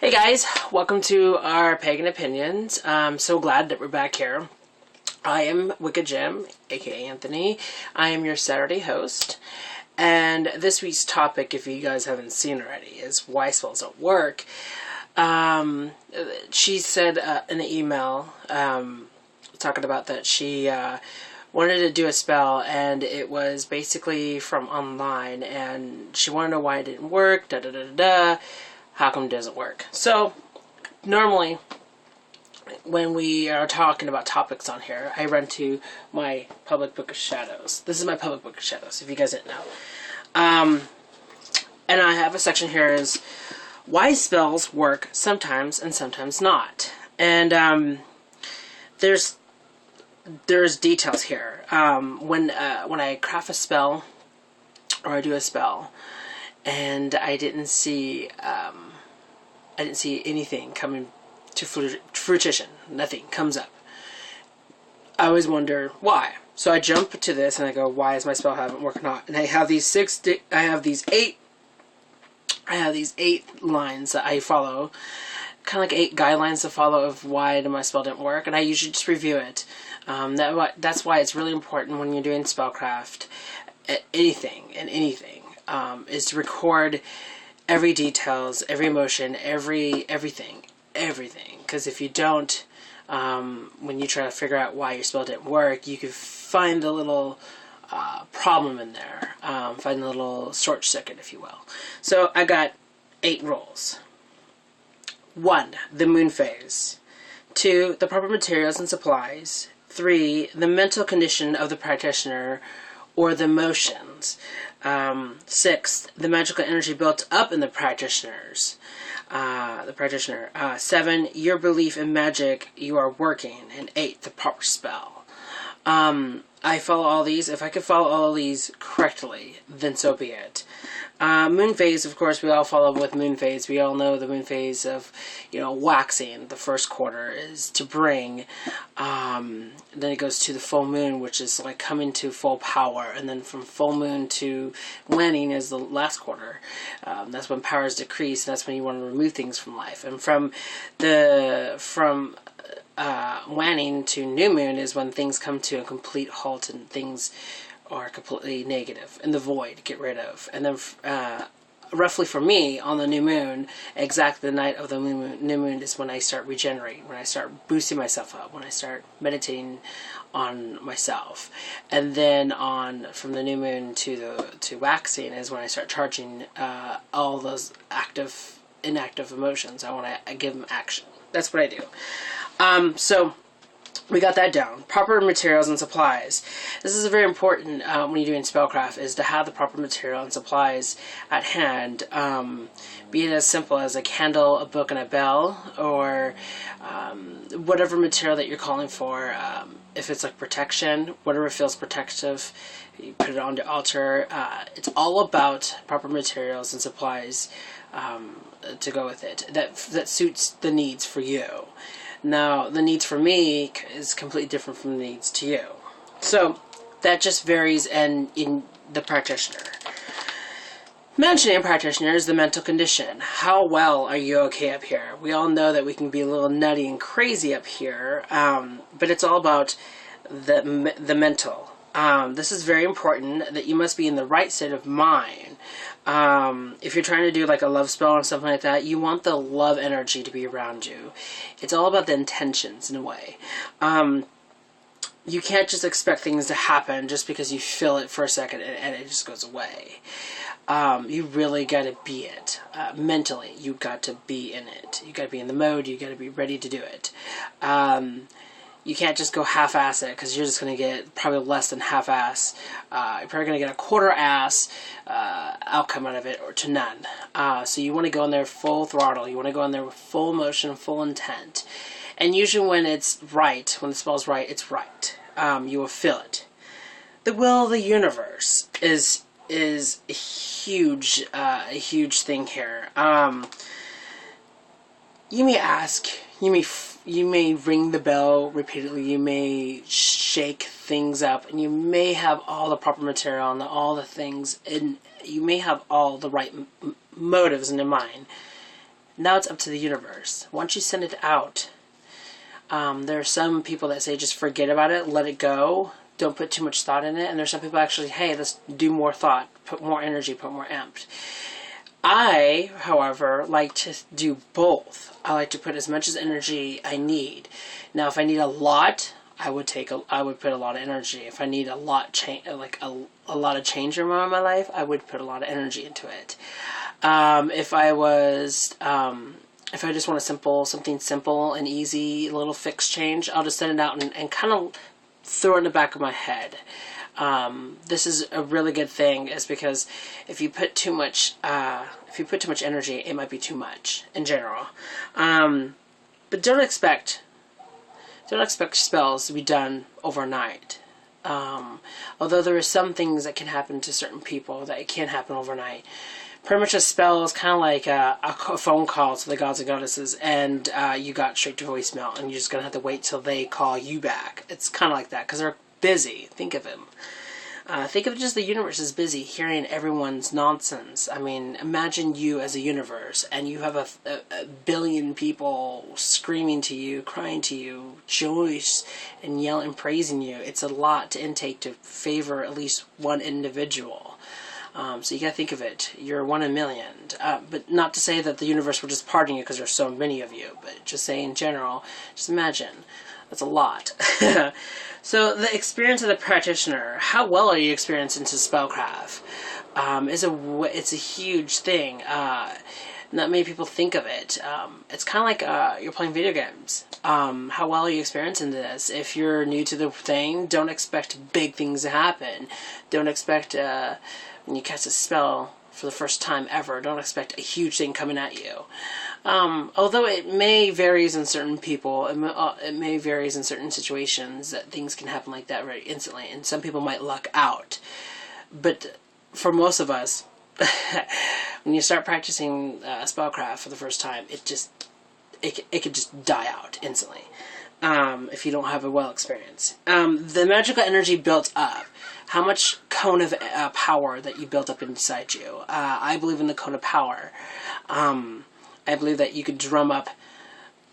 Hey guys, welcome to our Pagan Opinions. I'm so glad that we're back here. I am Wicked Jim, aka Anthony. I am your Saturday host. And this week's topic, if you guys haven't seen already, is why spells don't work. She said in an email talking about that she wanted to do a spell, and it was basically from online, and she wanted to know why it didn't work, how come it doesn't work. So, normally, when we are talking about topics on here, I run to my public book of shadows. This is my public book of shadows, if you guys didn't know. And I have a section here is why spells work sometimes and sometimes not. And there's details here. When I craft a spell or I do a spell, and I didn't see anything coming to fruition. Nothing comes up. I always wonder why. So I jump to this and I go, why is my spell haven't worked or not? And I have these eight lines that I follow, kind of like 8 guidelines to follow of why my spell didn't work, and I usually just review it. That's why it's really important when you're doing spellcraft, anything, is to record every details, every emotion, everything. Because if you don't, when you try to figure out why your spell didn't work, you could find a little problem in there, find a little short circuit, if you will. So I got 8 rules. 1, the moon phase. 2, the proper materials and supplies. 3, the mental condition of the practitioner or the emotions. 6, the magical energy built up in the practitioner. 7, your belief in magic you are working. And 8, the proper spell. I follow all these. If I could follow all these correctly, then so be it. Moon phase, of course, we all follow with moon phase. We all know the moon phase of, waxing. The first quarter is to bring. Then it goes to the full moon, which is like coming to full power. And then from full moon to waning is the last quarter. That's when powers decrease. And that's when you want to remove things from life. And from waning to new moon is when things come to a complete halt and things are completely negative and the void get rid of. And then roughly for me, on the new moon, exactly the night of the new moon is when I start regenerating, when I start boosting myself up, when I start meditating on myself. And then from the new moon to waxing is when I start charging all those inactive emotions. I give them action. That's what I do. So we got that down. Proper materials and supplies. This is very important when you're doing spellcraft, is to have the proper material and supplies at hand. Be it as simple as a candle, a book, and a bell, or whatever material that you're calling for. If it's like protection, whatever feels protective, you put it on the altar. It's all about proper materials and supplies to go with it. That suits the needs for you. Now, the needs for me is completely different from the needs to you. So, that just varies in the practitioner. Mentioning practitioner is the mental condition. How well are you okay up here? We all know that we can be a little nutty and crazy up here, but it's all about the mental. This is very important, that you must be in the right state of mind. If you're trying to do like a love spell or something like that, you want the love energy to be around you. It's all about the intentions in a way. You can't just expect things to happen just because you feel it for a second and it just goes away. You really got to be it. Mentally, you got to be in it. You got to be in the mode. You got to be ready to do it. You can't just go half-ass it, because you're just going to get probably less than half-ass. You're probably going to get a quarter-ass outcome out of it, or to none. So you want to go in there full throttle. You want to go in there with full motion, full intent. And usually when it's right, when the spell's right, it's right. You will feel it. The will of the universe is a huge thing here. You may ask, you may ring the bell repeatedly, you may shake things up, and you may have all the proper material and all the things, and you may have all the right motives in your mind. Now it's up to the universe. Once you send it out, there are some people that say just forget about it, let it go, don't put too much thought in it. And there's some people actually, hey, let's do more thought, put more energy, put more amped. I, however, like to do both. I like to put as much as energy I need. Now, if I need a lot, I would put a lot of energy. If I need a lot a lot of change in my life, I would put a lot of energy into it. If I just want something simple and easy, a little fixed change, I'll just send it out and kind of throw it in the back of my head. This is a really good thing, is because if you put too much energy, it might be too much in general. But don't expect spells to be done overnight. Although there are some things that can happen to certain people that it can't happen overnight. Pretty much a spell is kind of like a phone call to the gods and goddesses, and you got straight to voicemail, and you're just going to have to wait till they call you back. It's kind of like that, because they're busy. Think of them. Think of just the universe as busy hearing everyone's nonsense. I mean, imagine you as a universe, and you have a billion people screaming to you, crying to you, joyous, and yelling and praising you. It's a lot to intake to favor at least one individual. So you gotta think of it. You're one in a million. But not to say that the universe will just pardon you because there's so many of you, but just say in general, just imagine. That's a lot. So the experience of the practitioner, how well are you experienced into spellcraft? It's a huge thing. Not many people think of it. It's kind of like you're playing video games. How well are you experienced into this? If you're new to the thing, don't expect big things to happen. Don't expect when you cast a spell for the first time ever, don't expect a huge thing coming at you. Although it may varies in certain people, it may varies in certain situations that things can happen like that very instantly, and some people might luck out. But for most of us, when you start practicing spellcraft for the first time, it could just die out instantly if you don't have a well experience. The magical energy built up. How much cone of power that you built up inside you. I believe in the cone of power. I believe that you could drum up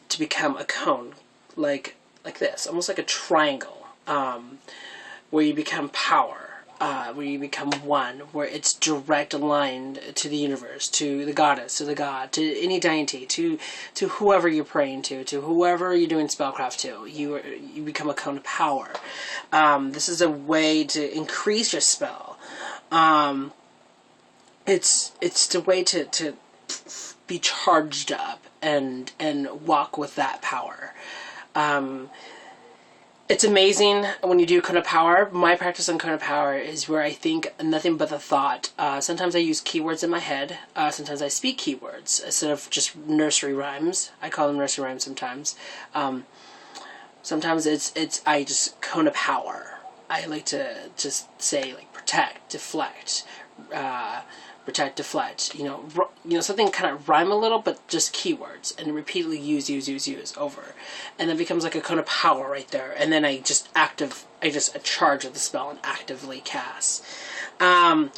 to become a cone, like this, almost like a triangle, where you become power, where you become one, where it's direct aligned to the universe, to the goddess, to the god, to any deity, to whoever you're praying to whoever you're doing spellcraft to. You become a cone of power. This is a way to increase your spell. It's the way to be charged up and walk with that power. It's amazing when you do cone of power. My practice on cone of power is where I think nothing but the thought. Sometimes I use keywords in my head. Sometimes I speak keywords instead of just nursery rhymes. I call them nursery rhymes sometimes. Sometimes I just cone of power. I like to just say like protect, deflect, protect, deflect. You know something kind of rhyme a little, but just keywords, and repeatedly use over, and then becomes like a cone of power right there. And then I just charge with the spell and actively cast. And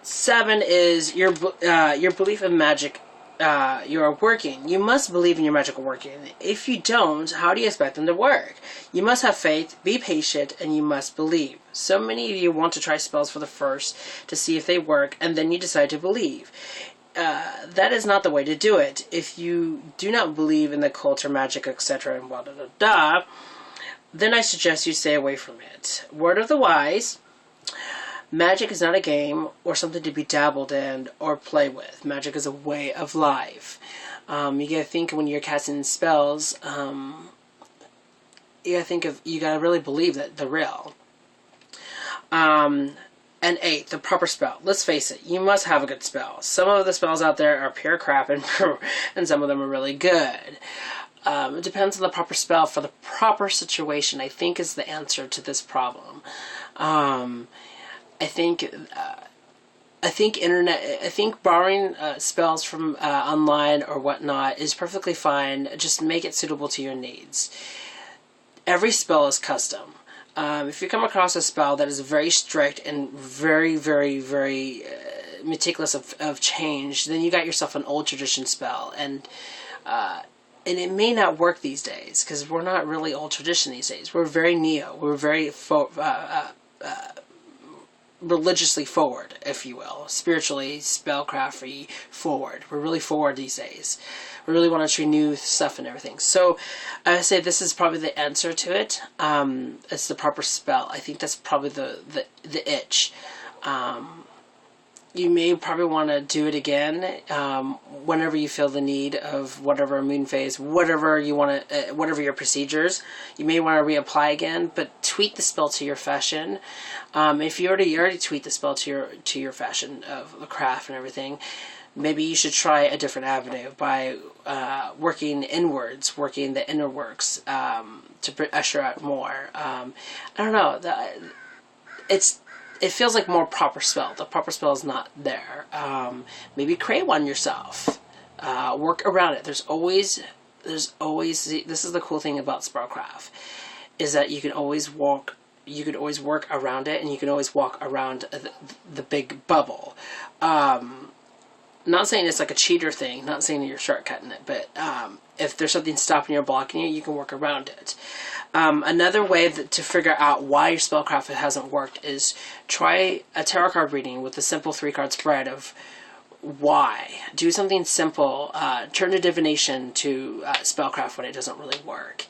7 is your belief in magic. You are working. You must believe in your magical working. If you don't, how do you expect them to work? You must have faith, be patient, and you must believe. So many of you want to try spells for the first to see if they work, and then you decide to believe. That is not the way to do it. If you do not believe in the cult or magic, etc., and blah, blah, blah, blah, then I suggest you stay away from it. Word of the wise: magic is not a game or something to be dabbled in or play with. Magic is a way of life. You gotta think when you're casting spells, you gotta really believe that they're real. And 8, the proper spell. Let's face it, you must have a good spell. Some of the spells out there are pure crap, and some of them are really good. It depends on the proper spell for the proper situation, I think, is the answer to this problem. I think borrowing spells from online or whatnot is perfectly fine. Just make it suitable to your needs. Every spell is custom. If you come across a spell that is very strict and very, very, very meticulous of change, then you got yourself an old tradition spell, and it may not work these days, because we're not really old tradition these days. We're very neo. We're very religiously forward, if you will. Spiritually, spellcrafty forward. We're really forward these days. We really want to try new stuff and everything. So I would say this is probably the answer to it. It's the proper spell. I think that's probably the itch. You may probably want to do it again whenever you feel the need of whatever moon phase, whatever you want to, whatever your procedures. You may want to reapply again, but tweak the spell to your fashion. If you already tweak the spell to your fashion of the craft and everything, maybe you should try a different avenue by working inwards, working the inner works to usher out more. I don't know. It feels like more proper spell. The proper spell is not there. Maybe create one yourself. Work around it. There's always. This is the cool thing about spellcraft, is that you can always walk. You can always work around it, and you can always walk around the big bubble. Not saying it's like a cheater thing. Not saying that you're shortcutting it, but if there's something stopping you or blocking you, you can work around it. Another way to figure out why your spellcraft hasn't worked is try a tarot card reading with a simple 3-card spread of why. Do something simple. Turn to divination to spellcraft when it doesn't really work.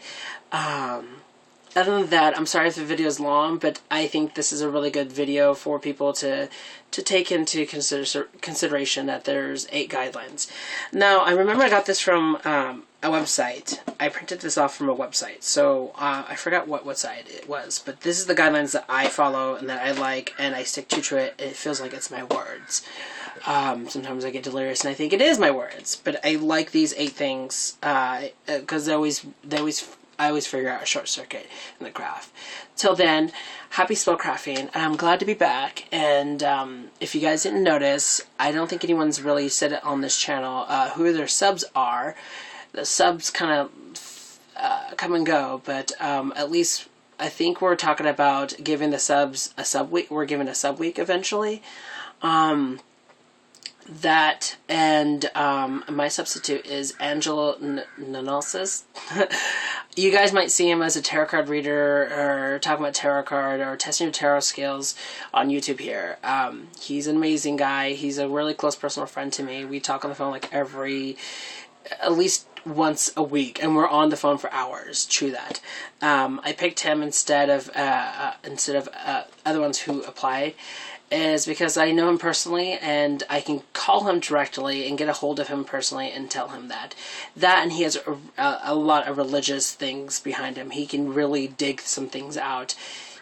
Other than that, I'm sorry if the video is long, but I think this is a really good video for people to take into consideration that there's 8 guidelines. Now, I remember I got this from a website. I printed this off from a website, so I forgot what website it was, but this is the guidelines that I follow and that I like, and I stick to it. It feels like it's my words. Sometimes I get delirious and I think it is my words, but I like these 8 things because I always figure out a short circuit in the craft. Till then, happy spellcrafting, and I'm glad to be back. And if you guys didn't notice, I don't think anyone's really said it on this channel who their subs are. The subs kind of come and go, but at least I think we're talking about giving the subs a sub week. We're giving a sub week eventually. That and my substitute is Angelo Nanosis. You guys might see him as a tarot card reader or talking about tarot card or testing your tarot skills on YouTube here. He's an amazing guy. He's a really close personal friend to me. We talk on the phone like at least once a week, and we're on the phone for hours. True that. I picked him instead of other ones who applied, is because I know him personally, and I can call him directly and get a hold of him personally and tell him that. And he has a lot of religious things behind him. He can really dig some things out.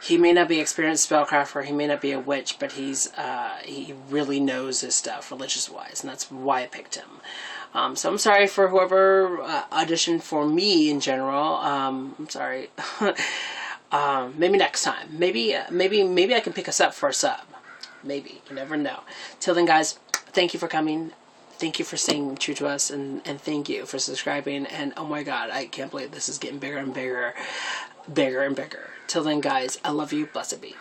He may not be experienced spellcrafter, he may not be a witch, but he really knows his stuff religious-wise, and that's why I picked him. So I'm sorry for whoever auditioned for me in general. I'm sorry. Maybe next time. Maybe I can pick us up for a sub. Maybe. You never know. Till then, guys, thank you for coming. Thank you for staying true to us, and thank you for subscribing. And oh my God, I can't believe this is getting bigger and bigger. Bigger and bigger. Till then, guys, I love you. Blessed be.